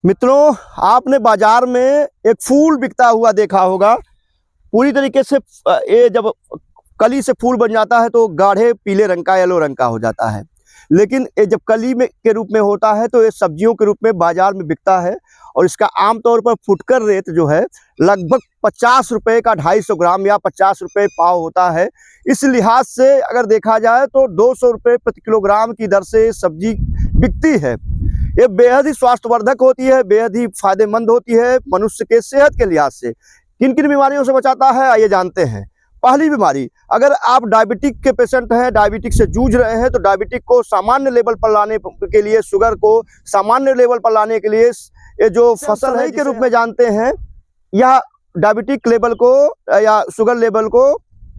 मित्रों, आपने बाजार में एक फूल बिकता हुआ देखा होगा। पूरी तरीके से ये जब कली से फूल बन जाता है तो गाढ़े पीले रंग का, येलो रंग का हो जाता है। लेकिन ये जब कली में के रूप में होता है तो ये सब्जियों के रूप में बाजार में बिकता है और इसका आमतौर पर फुटकर रेट जो है लगभग 50 रुपये का 250 ग्राम या 50 रुपये पाव होता है। इस लिहाज से अगर देखा जाए तो 200 रुपये प्रति किलोग्राम की दर से सब्जी बिकती है। ये बेहद ही स्वास्थ्यवर्धक होती है, बेहद ही फायदेमंद होती है मनुष्य के सेहत के लिहाज से। किन किन बीमारियों से बचाता है आइए जानते हैं। पहली बीमारी, अगर आप डायबिटिक के पेशेंट हैं, डायबिटिक से जूझ रहे हैं, तो डायबिटिक को सामान्य लेवल पर लाने के लिए, शुगर को सामान्य लेवल पर लाने के लिए ये जो फसल है के रूप में जानते हैं, यह डायबिटिक लेवल को या शुगर लेवल को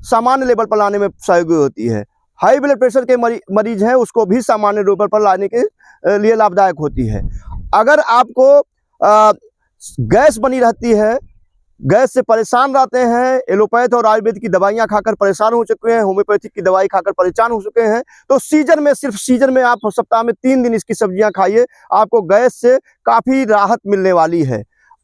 सामान्य लेवल पर लाने में सहयोगी होती है। हाई ब्लड प्रेशर के मरीज हैं, उसको भी सामान्य लेवल पर लाने के लिए लाभदायक होती है। अगर आपको गैस बनी रहती है, गैस से परेशान रहते हैं, एलोपैथ और आयुर्वेद की दवाइयां खाकर परेशान हो चुके हैं, होम्योपैथिक की दवाई खाकर परेशान हो चुके हैं, तो सीजन में, सिर्फ सीजन में आप सप्ताह में 3 दिन इसकी सब्जियां खाइए, आपको गैस से काफ़ी राहत मिलने वाली है।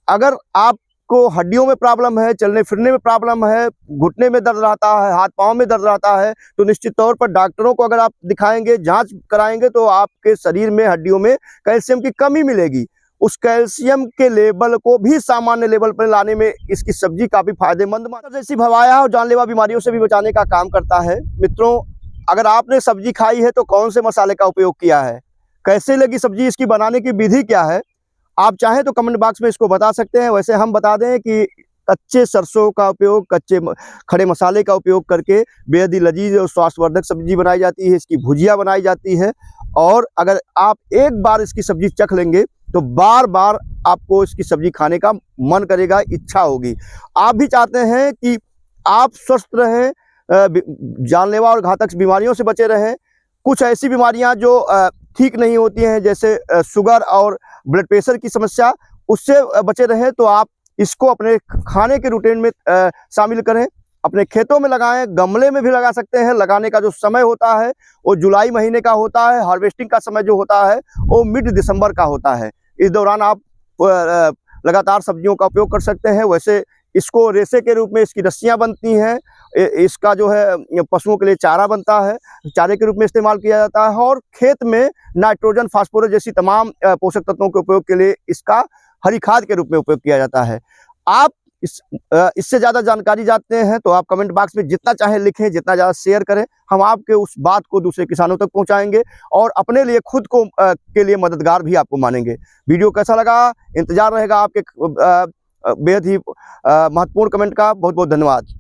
अगर आपको हड्डियों में प्रॉब्लम है, चलने फिरने में प्रॉब्लम है, घुटने में दर्द रहता है, हाथ पाँव में दर्द रहता है, तो निश्चित तौर पर डॉक्टरों को अगर आप दिखाएंगे, जांच कराएंगे, तो आपके शरीर में, हड्डियों में कैल्शियम की कमी मिलेगी। उस कैल्शियम के लेवल को भी सामान्य लेवल पर लाने में इसकी सब्जी काफ़ी फायदेमंद जैसी भवाया और जानलेवा बीमारियों से भी बचाने का काम करता है। मित्रों, अगर आपने सब्जी खाई है तो कौन से मसाले का उपयोग किया है, कैसे लगी सब्जी, इसकी बनाने की विधि क्या है, आप चाहें तो कमेंट बॉक्स में इसको बता सकते हैं। वैसे हम बता दें कि कच्चे सरसों का उपयोग, कच्चे खड़े मसाले का उपयोग करके बेहद ही लजीज और स्वास्थ्यवर्धक सब्जी बनाई जाती है, इसकी भुजिया बनाई जाती है। और अगर आप एक बार इसकी सब्जी चख लेंगे तो बार बार आपको इसकी सब्जी खाने का मन करेगा, इच्छा होगी। आप भी चाहते हैं कि आप स्वस्थ रहें, जानलेवा और घातक बीमारियों से बचे रहें। कुछ ऐसी बीमारियां जो ठीक नहीं होती हैं, जैसे शुगर और ब्लड प्रेशर की समस्या, उससे बचे रहें, तो आप इसको अपने खाने के रूटीन में शामिल करें। अपने खेतों में लगाएं, गमले में भी लगा सकते हैं। लगाने का जो समय होता है वो जुलाई महीने का होता है। हार्वेस्टिंग का समय जो होता है वो मिड दिसंबर का होता है। इस दौरान आप लगातार सब्जियों का उपयोग कर सकते हैं। वैसे इसको रेशे के रूप में इसकी रस्सियां बनती हैं, इसका जो है पशुओं के लिए चारा बनता है, चारे के रूप में इस्तेमाल किया जाता है। और खेत में नाइट्रोजन, फास्फोरस जैसी तमाम पोषक तत्वों के उपयोग के लिए इसका हरी खाद के रूप में उपयोग किया जाता है। आप इससे ज़्यादा जानकारी जानते हैं तो आप कमेंट बॉक्स में जितना चाहे लिखें, जितना ज़्यादा शेयर करें, हम आपके उस बात को दूसरे किसानों तक पहुंचाएंगे और अपने लिए, खुद को के लिए मददगार भी आपको मानेंगे। वीडियो कैसा लगा, इंतजार रहेगा आपके बेहद ही महत्वपूर्ण कमेंट का। बहुत बहुत धन्यवाद।